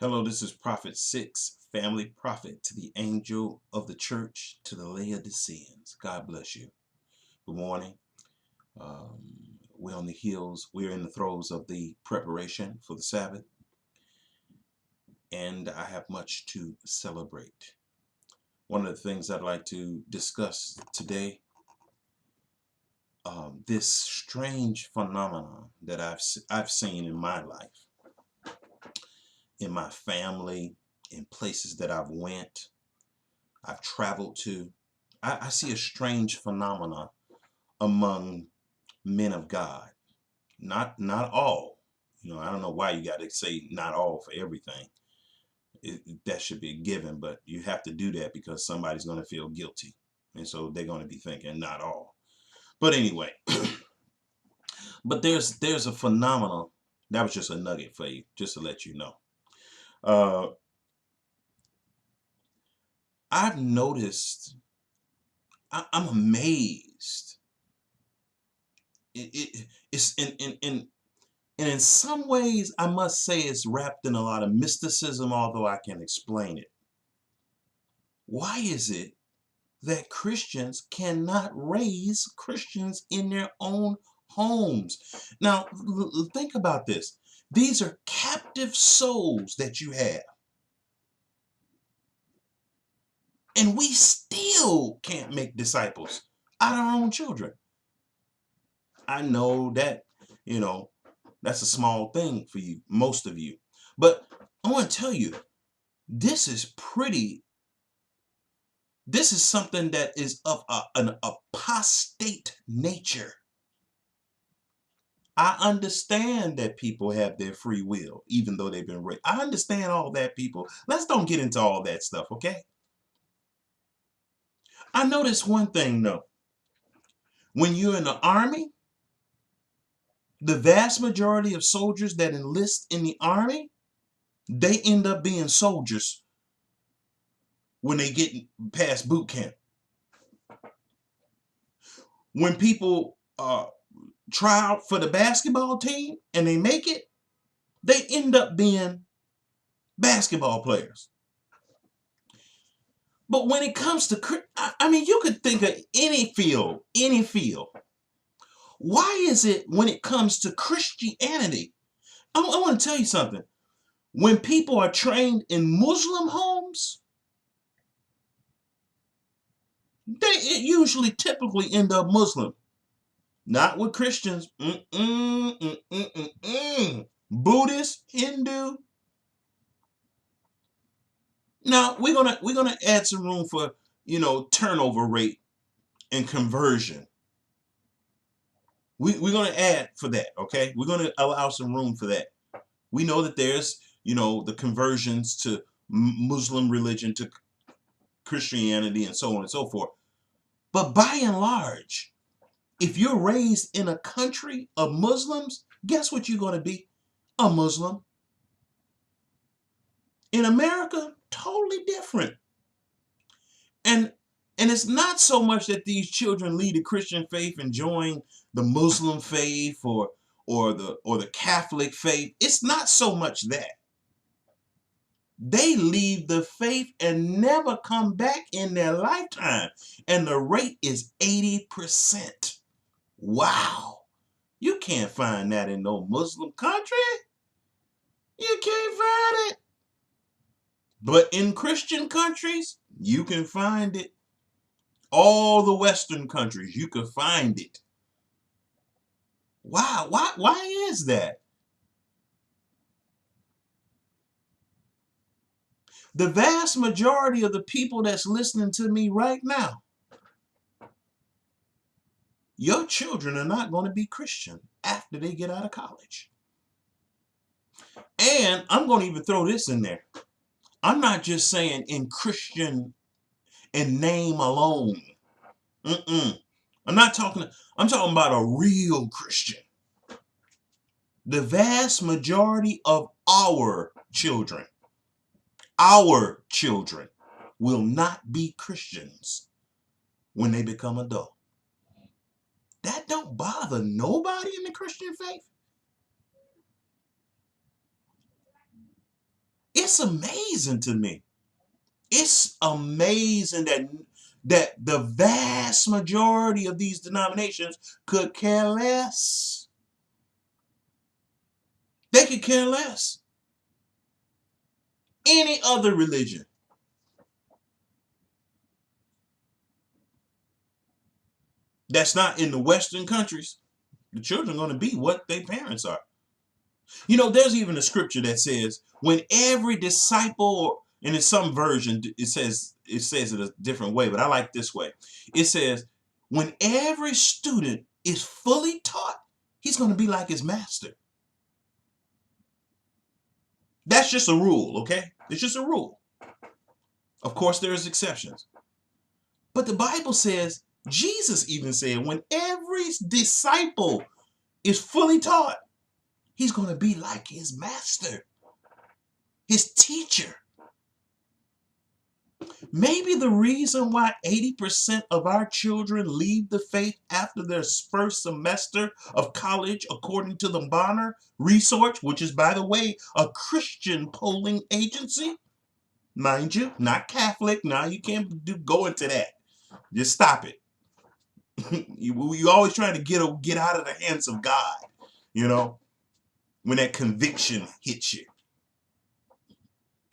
Hello, this is Prophet 6, Family Prophet, to the angel of the church, to the Laodiceans. God bless you. Good morning. We're on the heels, we're in the throes of the preparation for the Sabbath, and I have much to celebrate. One of the things I'd like to discuss today, this strange phenomenon that I've seen in my life, in my family, in places that I've traveled to. I see a strange phenomenon among men of God. Not all. I don't know why you got to say not all for everything. That should be a given, but you have to do that because somebody's going to feel guilty. And so they're going to be thinking not all. But anyway, but there's a phenomenon. That was just a nugget for you, just to let you know. Uh, I've noticed, I'm amazed. It's and in some ways, I must say it's wrapped in a lot of mysticism, although I can explain it. Why is it that Christians cannot raise Christians in their own homes? Now, think about this. These are captive souls that you have. And we still can't make disciples out of our own children. I know that, you know, that's a small thing for you, most of you. But I want to tell you, this is pretty, this is something that is of an apostate nature. I understand that people have their free will, even though they've been raised. I understand all that, people. Let's don't get into all that stuff, okay? I noticed one thing, though. When you're in the army, the vast majority of soldiers that enlist in the army, they end up being soldiers when they get past boot camp. When people try out for the basketball team and they make it, they end up being basketball players. But when it comes to, I mean, you could think of any field, any field. Why is it when it comes to Christianity? I want to tell you something. When people are trained in Muslim homes, they usually typically end up Muslim. Not with Christians. Buddhist, Hindu. Now we're gonna add some room for turnover rate and conversion. We're gonna add for that, okay? We're gonna allow some room for that. We know that there's the conversions to Muslim religion, to Christianity, and so on and so forth. But by and large, if you're raised in a country of Muslims, guess what you're gonna be? A Muslim. In America, totally different. And it's not so much that these children leave the Christian faith and join the Muslim faith or the Catholic faith. It's not so much that. They leave the faith and never come back in their lifetime. And the rate is 80%. Wow. You can't find that in no Muslim country. You can't find it. But in Christian countries, you can find it. All the Western countries, you can find it. Wow, why is that? The vast majority of the people that's listening to me right now, your children are not going to be Christian after they get out of college. And I'm going to even throw this in there. I'm not just saying in Christian in name alone. I'm talking about a real Christian. The vast majority of our children will not be Christians when they become adult. That don't bother nobody in the Christian faith. It's amazing to me. It's amazing that the vast majority of these denominations could care less. They could care less. Any other religion. That's not in the Western countries. The children are going to be what their parents are. You know, there's even a scripture that says, when every disciple, and in some version it says it a different way, but I like this way. It says, when every student is fully taught, he's going to be like his master. That's just a rule, okay? It's just a rule. Of course, there's exceptions. But the Bible says, Jesus even said, when every disciple is fully taught, he's going to be like his master, his teacher. Maybe the reason why 80% of our children leave the faith after their first semester of college, according to the Bonner Research, which is, by the way, a Christian polling agency, mind you, not Catholic. Now you can't go into that. Just stop it. You always trying to get out of the hands of God, you know, when that conviction hits you.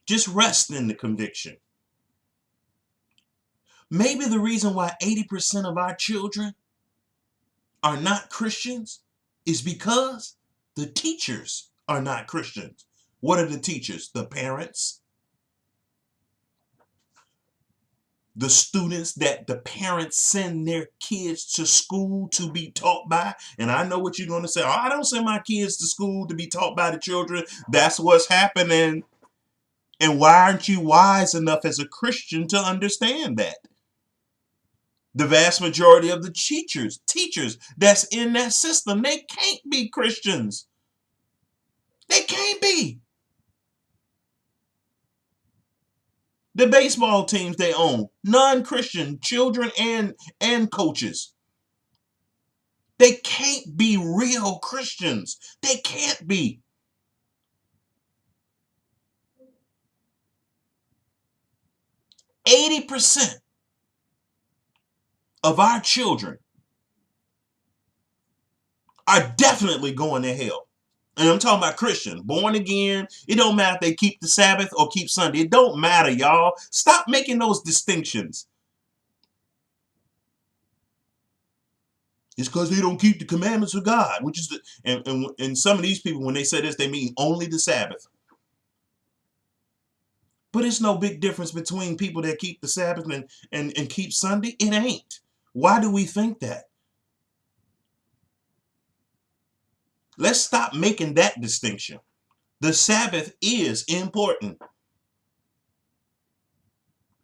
Just rest in the conviction. Maybe the reason why 80% of our children are not Christians is because the teachers are not Christians. What are the teachers? The parents. The students that the parents send their kids to school to be taught by. And I know what you're going to say. Oh, I don't send my kids to school to be taught by the children. That's what's happening. And why aren't you wise enough as a Christian to understand that? The vast majority of the teachers that's in that system, they can't be Christians. They can't be. The baseball teams they own, non-Christian children and coaches. They can't be real Christians. They can't be. %80 of our children are definitely going to hell. And I'm talking about Christian, born again. It don't matter if they keep the Sabbath or keep Sunday. It don't matter, y'all. Stop making those distinctions. It's because they don't keep the commandments of God, which is and some of these people, when they say this, they mean only the Sabbath. But it's no big difference between people that keep the Sabbath and keep Sunday. It ain't. Why do we think that? Let's stop making that distinction. The Sabbath is important.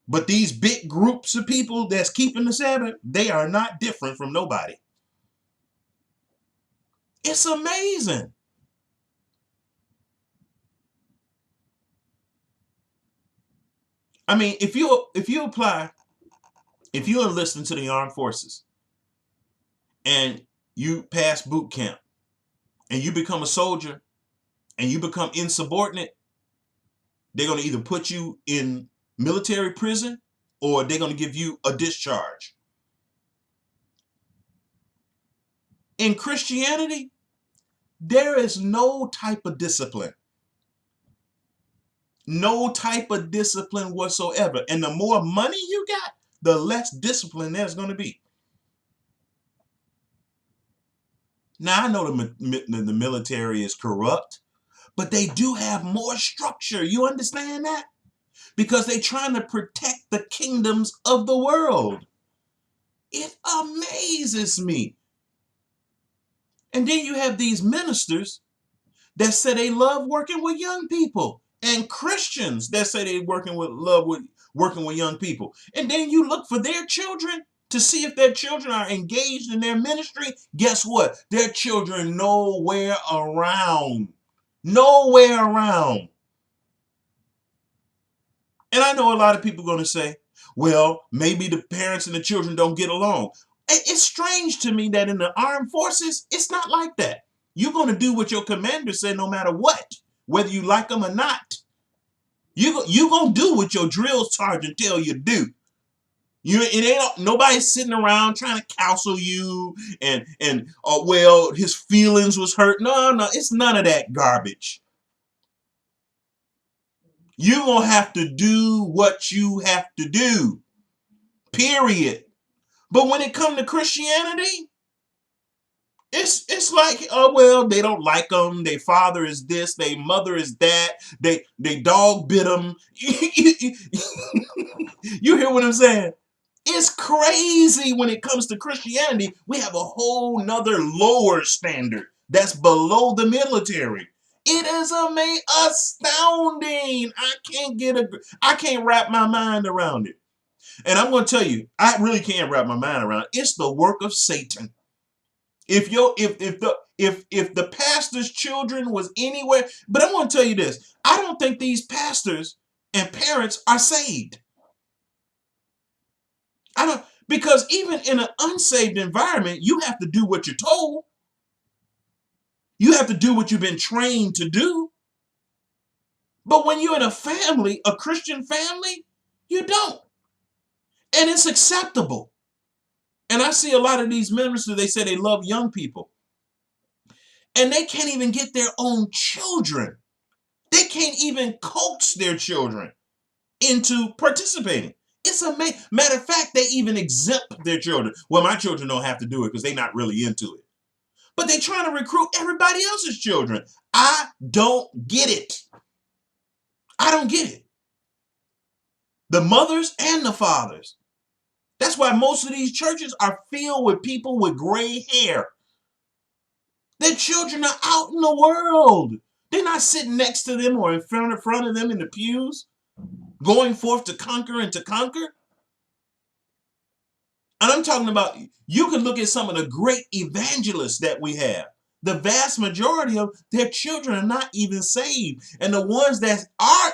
But these big groups of people that's keeping the Sabbath, they are not different from nobody. It's amazing. I mean, if you enlist into the armed forces and you pass boot camp and you become a soldier and you become insubordinate, they're going to either put you in military prison or they're going to give you a discharge. In Christianity, there is no type of discipline. No type of discipline whatsoever. And the more money you got, the less discipline there's going to be. Now, I know the military is corrupt, but they do have more structure. You understand that? Because they're trying to protect the kingdoms of the world. It amazes me. And then you have these ministers that say they love working with young people, and Christians that say they working with young people. And then you look for their children to see if their children are engaged in their ministry. Guess what? Their children nowhere around. Nowhere around. And I know a lot of people are going to say, well, maybe the parents and the children don't get along. It's strange to me that in the armed forces, it's not like that. You're going to do what your commander said no matter what, whether you like them or not. You gonna do what your drill sergeant tell you to do. It ain't nobody sitting around trying to counsel you and well, his feelings was hurt. No, it's none of that garbage. You gonna have to do what you have to do. Period. But when it comes to Christianity, it's like, oh well, they don't like them. Their father is this, their mother is that. They dog bit them. You hear what I'm saying? It's crazy when it comes to Christianity. We have a whole nother lower standard that's below the military. It is astounding. I can't wrap my mind around it. And I'm going to tell you, I really can't wrap my mind around it. It's the work of Satan. If the pastor's children was anywhere, but I'm going to tell you this, I don't think these pastors and parents are saved. I don't, because even in an unsaved environment, you have to do what you're told. You have to do what you've been trained to do. But when you're in a family, a Christian family, you don't. And it's acceptable. And I see a lot of these ministers, they say they love young people. And they can't even get their own children. They can't even coax their children into participating. It's amazing. Matter of fact, they even exempt their children. Well, my children don't have to do it because they're not really into it. But they're trying to recruit everybody else's children. I don't get it. I don't get it. The mothers and the fathers. That's why most of these churches are filled with people with gray hair. Their children are out in the world. They're not sitting next to them or in front of them in the pews, going forth to conquer and to conquer. And I'm talking about, you can look at some of the great evangelists that we have. The vast majority of their children are not even saved. And the ones that are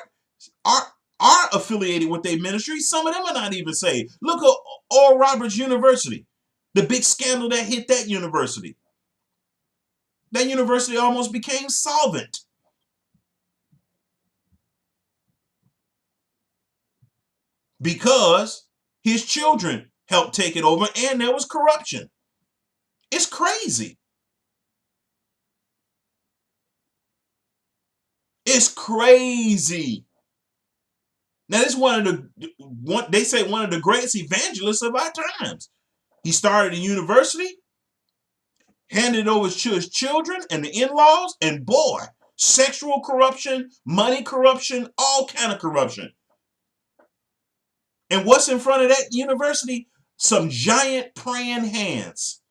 affiliated with their ministry, some of them are not even saved. Look at Oral Roberts University, the big scandal that hit that university. That university almost became solvent. Because his children helped take it over and there was corruption. It's crazy. It's crazy. Now, this is they say one of the greatest evangelists of our times. He started a university, handed it over to his children and the in-laws, and boy, sexual corruption, money corruption, all kind of corruption. And what's in front of that university? Some giant praying hands.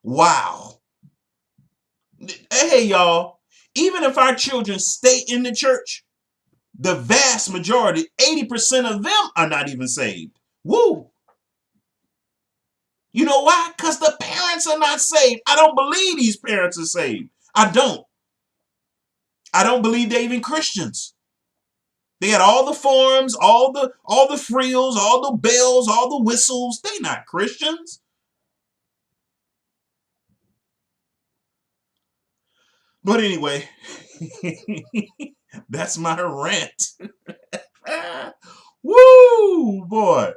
Wow. Hey, y'all, even if our children stay in the church, the vast majority, 80% of them are not even saved. Woo! You know why? Because the parents are not saved. I don't believe these parents are saved. I don't. I don't believe they're even Christians. They had all the forms, all the frills, all the bells, all the whistles. They're not Christians. But anyway, that's my rant. Woo, boy.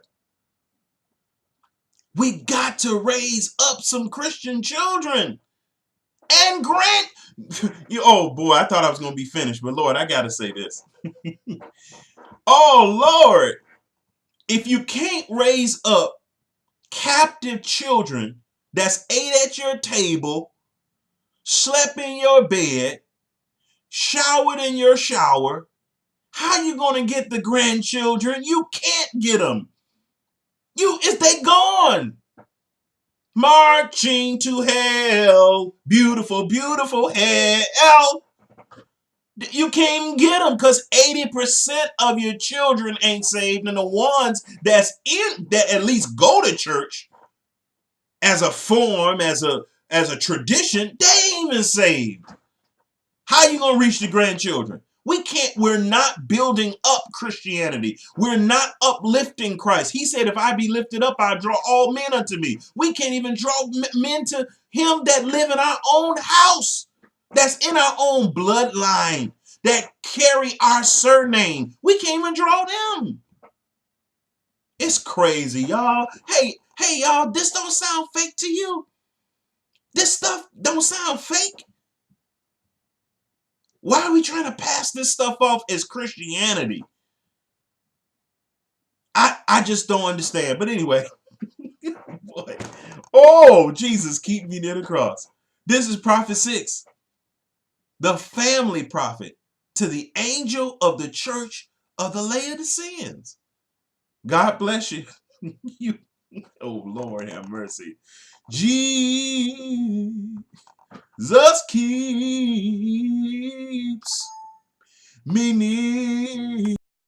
We got to raise up some Christian children. And grant, oh boy, I thought I was going to be finished, but Lord, I got to say this. Oh Lord, if you can't raise up captive children that's ate at your table, slept in your bed, showered in your shower, how you going to get the grandchildren? You can't get them. They gone. Marching to hell, beautiful, beautiful hell. You can't even get them because 80% of your children ain't saved, and the ones that at least go to church as a form, as a tradition, they ain't even saved. How you gonna reach the grandchildren? We're not building up Christianity. We're not uplifting Christ. He said, if I be lifted up, I draw all men unto me. We can't even draw men to him that live in our own house. That's in our own bloodline. that carry our surname. We can't even draw them. It's crazy, y'all. Hey, y'all, this don't sound fake to you? This stuff don't sound fake? Why are we trying to pass this stuff off as Christianity? I just don't understand. But anyway, boy. Oh, Jesus, keep me near the cross. This is Prophet 6, the family prophet to the angel of the church of the Laodiceans. God bless you. You. Oh, Lord, have mercy. Jesus keeps me near.